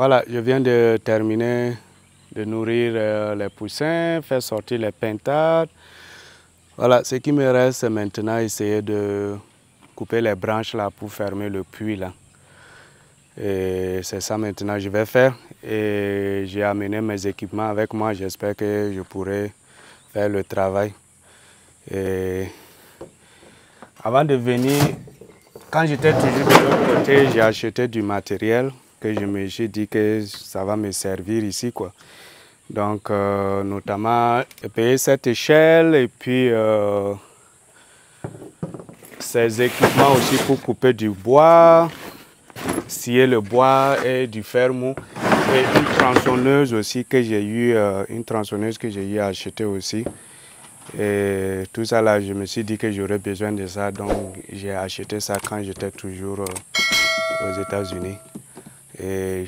Voilà, je viens de terminer de nourrir les poussins, faire sortir les pintades. Voilà, ce qui me reste, c'est maintenant essayer de couper les branches là pour fermer le puits là. Et c'est ça maintenant que je vais faire. Et j'ai amené mes équipements avec moi. J'espère que je pourrai faire le travail. Et avant de venir, quand j'étais toujours de l'autre côté, j'ai acheté du matériel que je me suis dit que ça va me servir ici, quoi. Donc, notamment, payer cette échelle et puis ces équipements aussi pour couper du bois, scier le bois et du fer mou. Et une tronçonneuse aussi que j'ai eu, à acheter aussi. Et tout ça là, je me suis dit que j'aurais besoin de ça, donc j'ai acheté ça quand j'étais toujours aux États-Unis. Et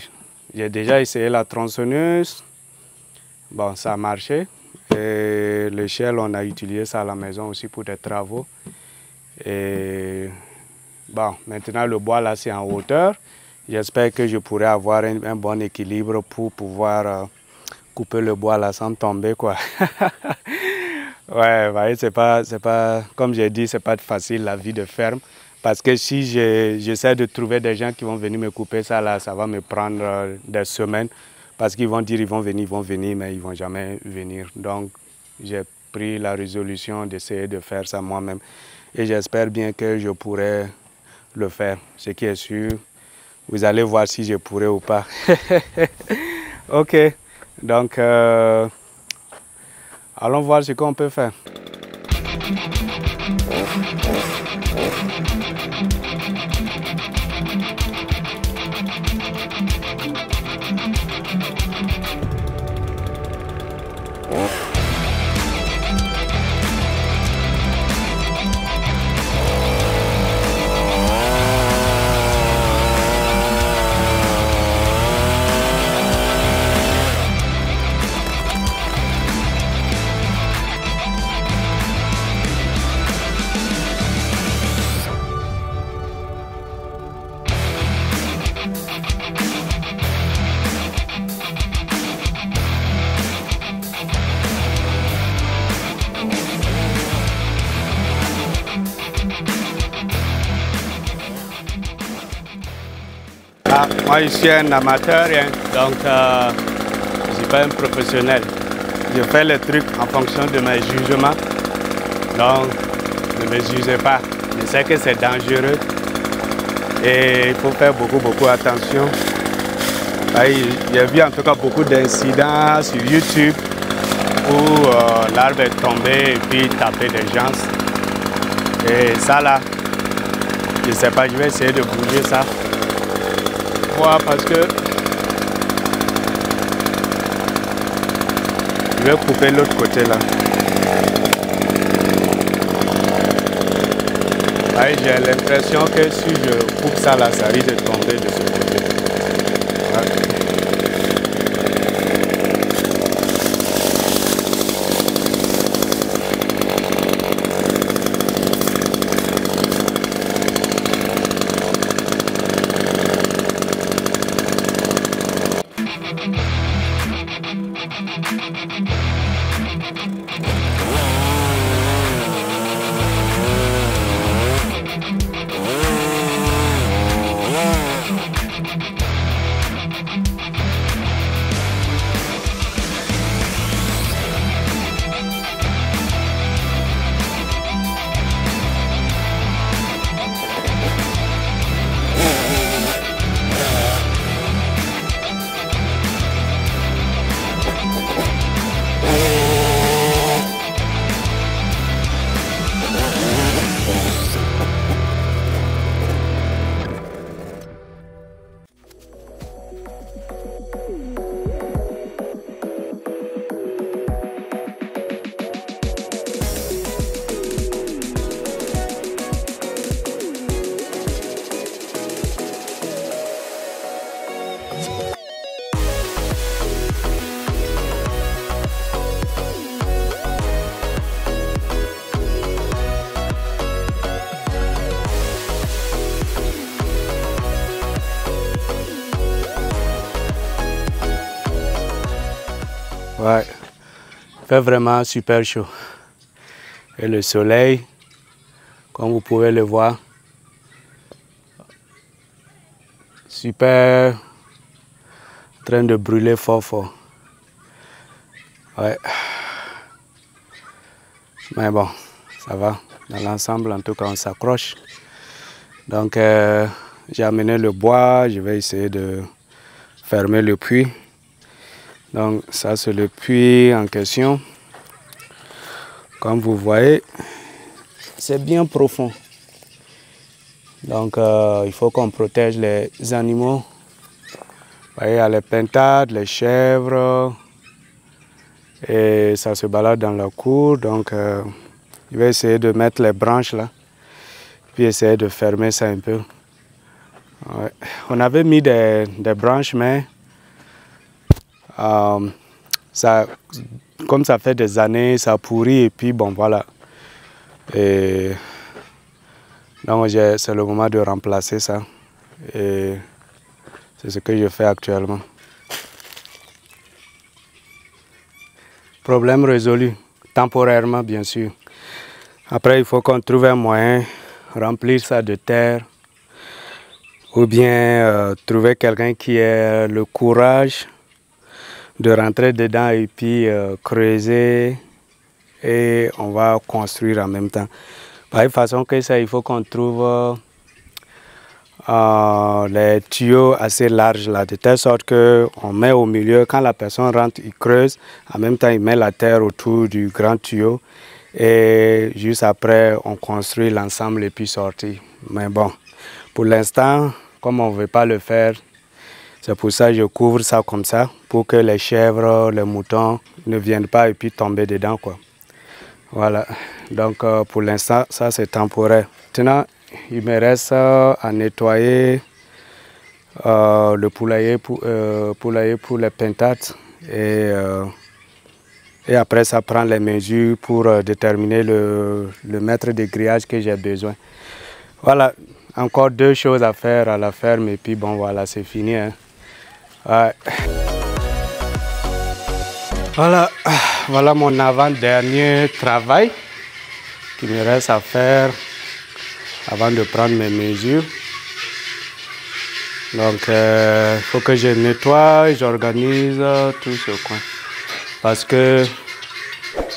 j'ai déjà essayé la tronçonneuse, bon ça a marché. Et l'échelle, on a utilisé ça à la maison aussi pour des travaux. Et bon, maintenant le bois là c'est en hauteur. J'espère que je pourrai avoir un bon équilibre pour pouvoir couper le bois là sans tomber, quoi. Ouais, vous voyez, c'est pas, comme j'ai dit, c'est pas facile la vie de ferme. Parce que si j'essaie de trouver des gens qui vont venir me couper ça là, ça va me prendre des semaines. Parce qu'ils vont dire ils vont venir, mais ils vont jamais venir. Donc, j'ai pris la résolution d'essayer de faire ça moi-même. Et j'espère bien que je pourrai le faire. Ce qui est sûr, vous allez voir si je pourrai ou pas. Ok, donc allons voir ce qu'on peut faire. Moi, je suis un amateur, hein, donc je ne suis pas un professionnel. Je fais les trucs en fonction de mes jugements. Donc, ne me jugez pas. Je sais que c'est dangereux et il faut faire beaucoup attention. J'ai vu en tout cas beaucoup d'incidents sur YouTube où l'arbre est tombé et puis tapé des gens. Et ça là, je ne sais pas, je vais essayer de bouger ça. Parce que je vais couper l'autre côté là. J'ai l'impression que si je coupe ça là, ça risque de tomber de ce côté. Ouais. Ouais, il fait vraiment super chaud. Et le soleil, comme vous pouvez le voir, super en train de brûler fort fort. Ouais. Mais bon, ça va. Dans l'ensemble, en tout cas, on s'accroche. Donc, j'ai amené le bois. Je vais essayer de fermer le puits. Donc, ça, c'est le puits en question. Comme vous voyez, c'est bien profond. Donc, il faut qu'on protège les animaux. Vous voyez, il y a les pintades, les chèvres. Et ça se balade dans la cour. Donc, je vais essayer de mettre les branches là. Puis essayer de fermer ça un peu. Ouais. On avait mis des branches, mais ça, comme ça fait des années, ça pourrit et puis bon voilà. Et donc c'est le moment de remplacer ça. Et c'est ce que je fais actuellement. Problème résolu, temporairement bien sûr. Après, il faut qu'on trouve un moyen, remplir ça de terre. Ou bien trouver quelqu'un qui ait le courage de rentrer dedans et puis creuser et on va construire en même temps. Par façon que ça, il faut qu'on trouve les tuyaux assez larges là, de telle sorte qu'on met au milieu, quand la personne rentre, il creuse, en même temps il met la terre autour du grand tuyau et juste après on construit l'ensemble et puis sortir. Mais bon, pour l'instant, comme on ne veut pas le faire, c'est pour ça que je couvre ça comme ça, pour que les chèvres, les moutons ne viennent pas et puis tomber dedans, quoi. Voilà, donc pour l'instant, ça c'est temporaire. Maintenant, il me reste à nettoyer le poulailler pour les pintades et après ça prend les mesures pour déterminer le mètre de grillage que j'ai besoin. Voilà, encore 2 choses à faire à la ferme et puis bon voilà, c'est fini. Hein. Ouais. Voilà mon avant-dernier travail qui me reste à faire avant de prendre mes mesures. Donc, il faut que je nettoie, j'organise tout ce coin. Parce que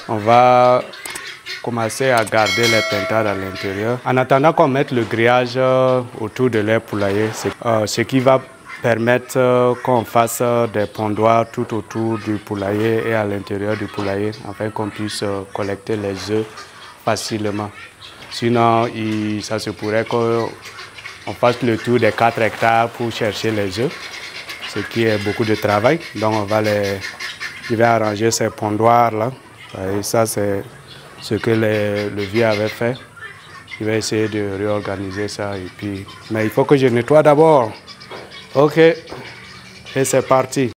on va commencer à garder les pintades à l'intérieur. En attendant qu'on mette le grillage autour de leur poulailler, ce qui va permettre qu'on fasse des pondoirs tout autour du poulailler et à l'intérieur du poulailler, afin qu'on puisse collecter les œufs facilement. Sinon, ça se pourrait qu'on fasse le tour des 4 hectares pour chercher les œufs, ce qui est beaucoup de travail. Donc, je vais arranger ces pondoirs là. Et ça, c'est ce que le vieux avait fait. Je vais essayer de réorganiser ça. Et puis... Mais il faut que je nettoie d'abord. Ok, et c'est parti.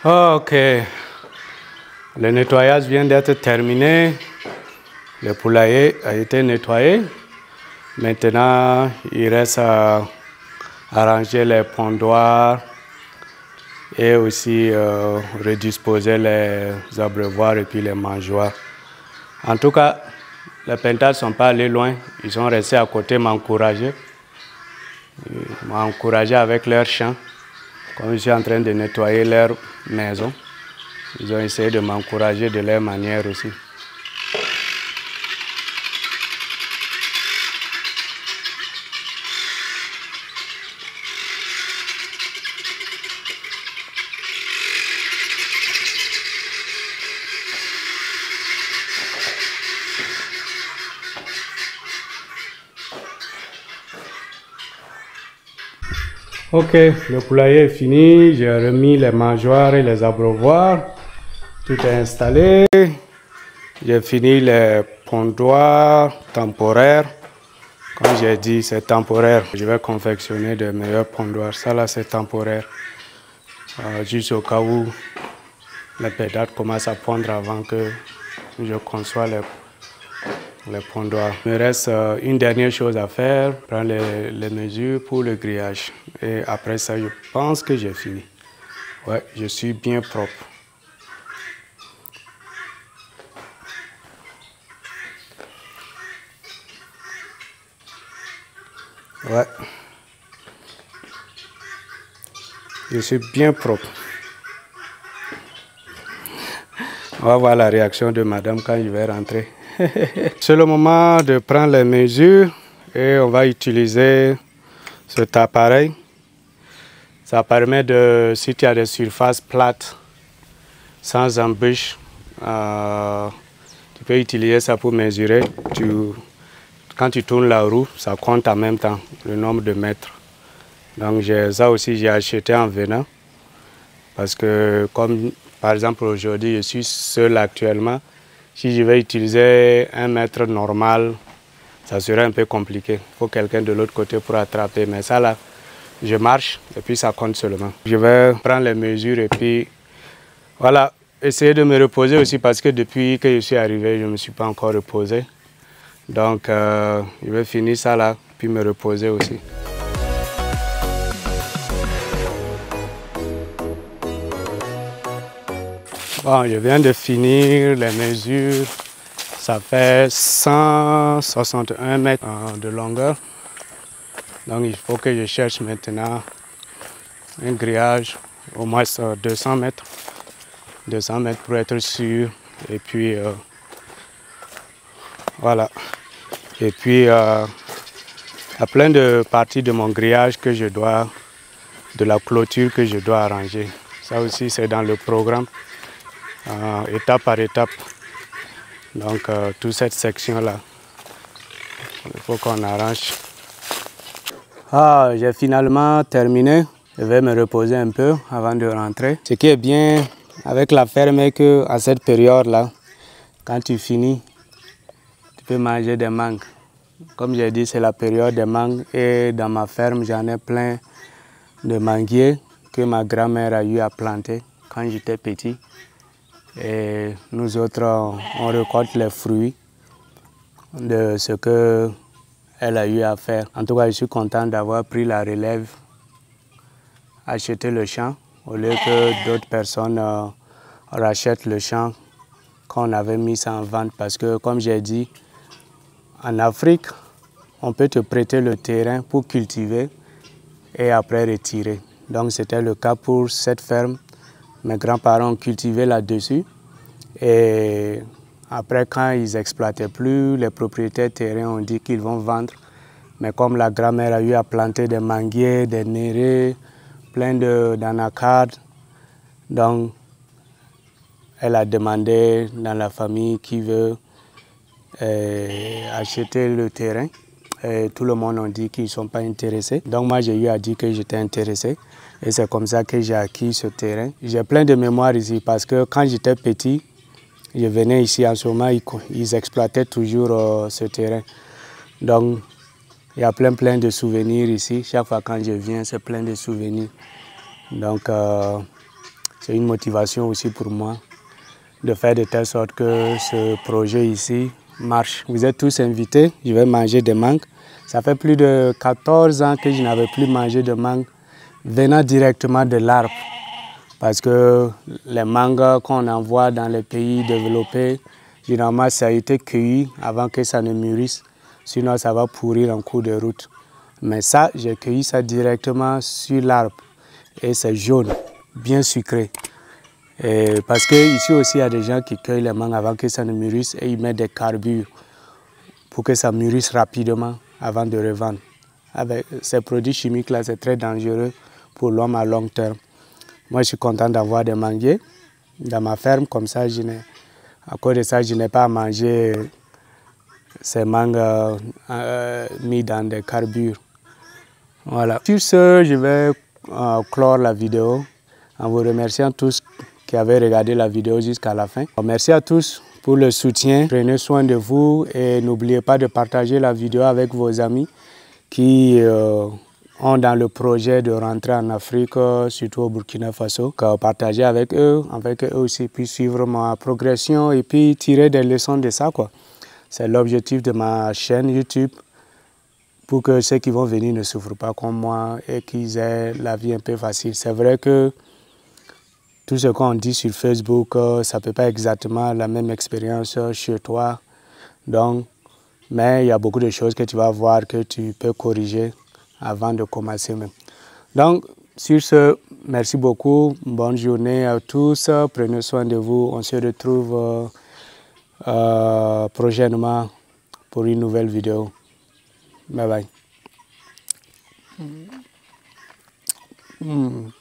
Ok, le nettoyage vient d'être terminé. Le poulailler a été nettoyé. Maintenant, il reste à arranger les pondoirs et aussi redisposer les abreuvoirs et puis les mangeoires. En tout cas, les pintades ne sont pas allés loin. Ils sont restés à côté m'encourager. Ils m'ont encouragé avec leur champ. Comme je suis en train de nettoyer leur maison, ils ont essayé de m'encourager de leur manière aussi. Ok, le poulailler est fini, j'ai remis les mangeoires et les abreuvoirs, tout est installé, j'ai fini les pondoirs temporaires, Comme j'ai dit, c'est temporaire. Je vais confectionner de meilleurs pondoirs. Ça là, c'est temporaire. Juste au cas où les pédales commencent à pondre avant que je conçois les pondoirs. Il me reste une dernière chose à faire, prendre les mesures pour le grillage. Et après ça, je pense que j'ai fini. Ouais, je suis bien propre. Ouais. Je suis bien propre. On va voir la réaction de madame quand je vais rentrer. C'est le moment de prendre les mesures et on va utiliser cet appareil. Ça permet de, si tu as des surfaces plates, sans embûche, tu peux utiliser ça pour mesurer. Quand tu tournes la roue, ça compte en même temps le nombre de mètres. Donc ça aussi, j'ai acheté en venant. Parce que comme par exemple aujourd'hui, je suis seul actuellement. Si je vais utiliser un mètre normal, ça serait un peu compliqué. Il faut quelqu'un de l'autre côté pour attraper. Mais ça là, je marche et puis ça compte seulement. Je vais prendre les mesures et puis voilà, essayer de me reposer aussi parce que depuis que je suis arrivé, je ne me suis pas encore reposé. Donc je vais finir ça là, puis me reposer aussi. Bon, je viens de finir les mesures. Ça fait 161 mètres de longueur. Donc il faut que je cherche maintenant un grillage au moins 200 mètres. 200 mètres pour être sûr. Et puis voilà. Et puis il y a plein de parties de mon grillage que je dois, de la clôture que je dois arranger. Ça aussi c'est dans le programme, étape par étape. Donc toute cette section-là, il faut qu'on arrange. J'ai finalement terminé. Je vais me reposer un peu avant de rentrer. Ce qui est bien avec la ferme est qu'à cette période-là, quand tu finis, tu peux manger des mangues. Comme j'ai dit, c'est la période des mangues et dans ma ferme, j'en ai plein de manguiers que ma grand-mère a eu à planter quand j'étais petit. Et nous autres, on récolte les fruits de ce qu'elle a eu à faire. En tout cas, je suis content d'avoir pris la relève, acheter le champ, au lieu que d'autres personnes rachètent le champ qu'on avait mis ça en vente. Parce que, comme j'ai dit, en Afrique, on peut te prêter le terrain pour cultiver et après retirer. Donc, c'était le cas pour cette ferme. Mes grands-parents ont cultivé là-dessus. Et après, quand ils n'exploitaient plus, les propriétaires terrains ont dit qu'ils vont vendre. Mais comme la grand-mère a eu à planter des manguiers, des nérés, plein d'anacardes, donc elle a demandé dans la famille qui veut acheter le terrain. Et tout le monde a dit qu'ils ne sont pas intéressés. Donc moi, j'ai eu à dire que j'étais intéressé. Et c'est comme ça que j'ai acquis ce terrain. J'ai plein de mémoires ici parce que quand j'étais petit, je venais ici en ce moment, ils exploitaient toujours ce terrain. Donc, il y a plein de souvenirs ici. Chaque fois quand je viens, c'est plein de souvenirs. Donc, c'est une motivation aussi pour moi de faire de telle sorte que ce projet ici marche. Vous êtes tous invités, je vais manger des mangues. Ça fait plus de 14 ans que je n'avais plus mangé de mangues venant directement de l'arbre. Parce que les mangues qu'on envoie dans les pays développés, généralement ça a été cueilli avant que ça ne mûrisse. Sinon ça va pourrir en cours de route. Mais ça, j'ai cueilli ça directement sur l'arbre. Et c'est jaune, bien sucré. Et parce qu'ici aussi, il y a des gens qui cueillent les mangues avant que ça ne mûrisse et ils mettent des carbures pour que ça mûrisse rapidement avant de revendre. Avec ces produits chimiques-là, c'est très dangereux pour l'homme à long terme. Moi, je suis content d'avoir des manguiers dans ma ferme. Comme ça, à cause de ça, je n'ai pas à manger ces mangues mis dans des carbures. Voilà. Sur ce, je vais clore la vidéo en vous remerciant tous qui avez regardé la vidéo jusqu'à la fin. Merci à tous pour le soutien. Prenez soin de vous et n'oubliez pas de partager la vidéo avec vos amis qui ont dans le projet de rentrer en Afrique, surtout au Burkina Faso. Partagez avec eux aussi puissent suivre ma progression et puis tirer des leçons de ça, quoi. C'est l'objectif de ma chaîne YouTube, pour que ceux qui vont venir ne souffrent pas comme moi et qu'ils aient la vie un peu facile. C'est vrai que tout ce qu'on dit sur Facebook, ça ne peut pas exactement la même expérience chez toi. Donc, mais il y a beaucoup de choses que tu vas voir que tu peux corriger avant de commencer même. Donc, sur ce, merci beaucoup. Bonne journée à tous. Prenez soin de vous. On se retrouve prochainement pour une nouvelle vidéo. Bye bye.